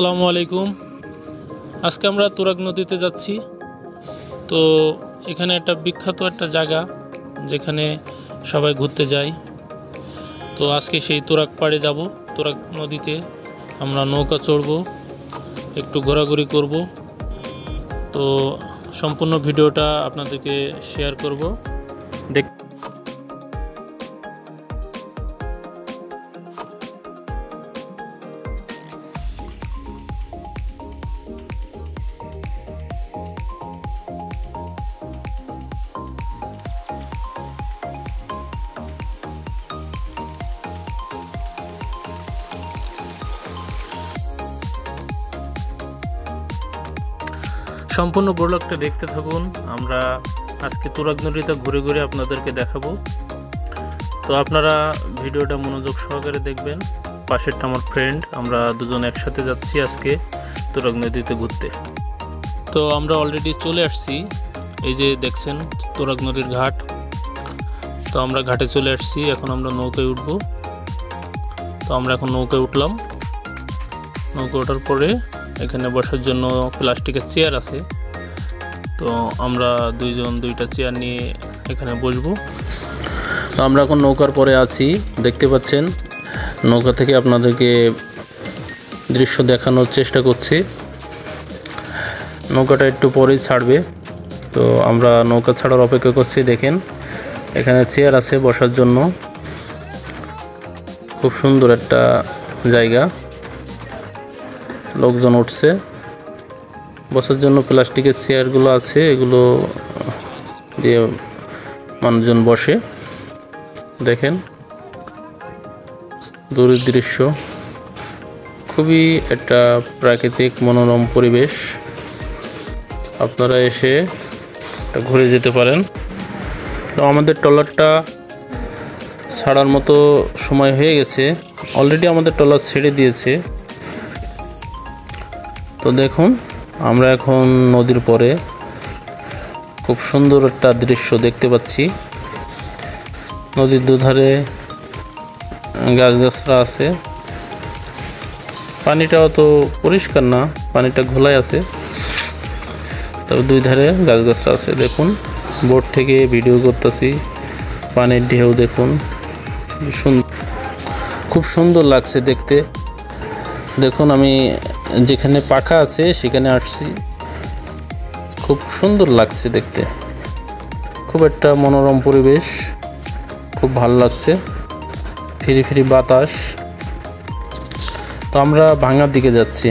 আসসালামু আলাইকুম। আজকে আমরা তুরাগ নদীতে যাচ্ছি। তো এখানে একটা বিখ্যাত একটা জায়গা যেখানে সবাই ঘুরতে যায়। তো আজকে সেই তুরাগ পাড়ে যাব। তুরাগ নদীতে আমরা নৌকা চড়ব, একটু ঘোরাঘুরি করব। তো সম্পূর্ণ ভিডিওটা আপনাদেরকে শেয়ার করব। সম্পূর্ণ ব্লগটা দেখতে থাকুন। আমরা আজকে তুরাগ নদীতে ঘুরে ঘুরে আপনাদেরকে দেখাবো। তো আপনারা ভিডিওটা মনোযোগ সহকারে দেখবেন। পাশেরটা আমার ফ্রেন্ড, আমরা দুজন একসাথে যাচ্ছি আজকে তুরাগ নদীতে ঘুরতে। তো আমরা অলরেডি চলে আসছি, এই যে দেখছেন তুরাগ নদীর ঘাট। তো আমরা ঘাটে চলে আসছি, এখন আমরা নৌকায় উঠবো। তো আমরা এখন নৌকায় উঠলাম। নৌকা ওঠার পরে এখানে বসার জন্য প্লাস্টিকের চেয়ার আছে। তো আমরা দুইজন দুইটা চেয়ার নিয়ে এখানে বসবো। তো আমরা এখন নৌকার পরে আছি, দেখতে পাচ্ছেন। নৌকা থেকে আপনাদেরকে দৃশ্য দেখানোর চেষ্টা করছি। নৌকাটা একটু পরেই ছাড়বে, তো আমরা নৌকা ছাড়ার অপেক্ষা করছি। দেখেন এখানে চেয়ার আছে বসার জন্য, খুব সুন্দর একটা জায়গা। লোকজন উঠছে, বসার জন্য প্লাস্টিকের চেয়ারগুলো আছে, এগুলো দিয়ে মানুষজন বসে। দেখেন দূরের দৃশ্য, খুবই একটা প্রাকৃতিক মনোরম পরিবেশ। আপনারা এসে ঘুরে যেতে পারেন। তো আমাদের ট্রলারটা ছাড়ার মতো সময় হয়ে গেছে, অলরেডি আমাদের ট্রলার ছেড়ে দিয়েছে। তো দেখুন আমরা এখন নদীর পরে খুব সুন্দর একটা দৃশ্য দেখতে পাচ্ছি। নদীর দুধারে গাছগাছরা আছে, পানিটাও তো পরিষ্কার না, পানিটা ঘোলায় আছে। তবে দুই ধারে গাছগাছরা আছে। দেখুন বোট থেকে ভিডিও করতেছি, পানির ঢেউ দেখুন, খুব সুন্দর লাগছে দেখতে। দেখুন আমি যেখানে পাখা আছে সেখানে আসছি, খুব সুন্দর লাগছে দেখতে। খুব একটা মনোরম পরিবেশ, খুব ভালো লাগছে, ফিরি ফিরি বাতাস। তো আমরা ভাঙার দিকে যাচ্ছি।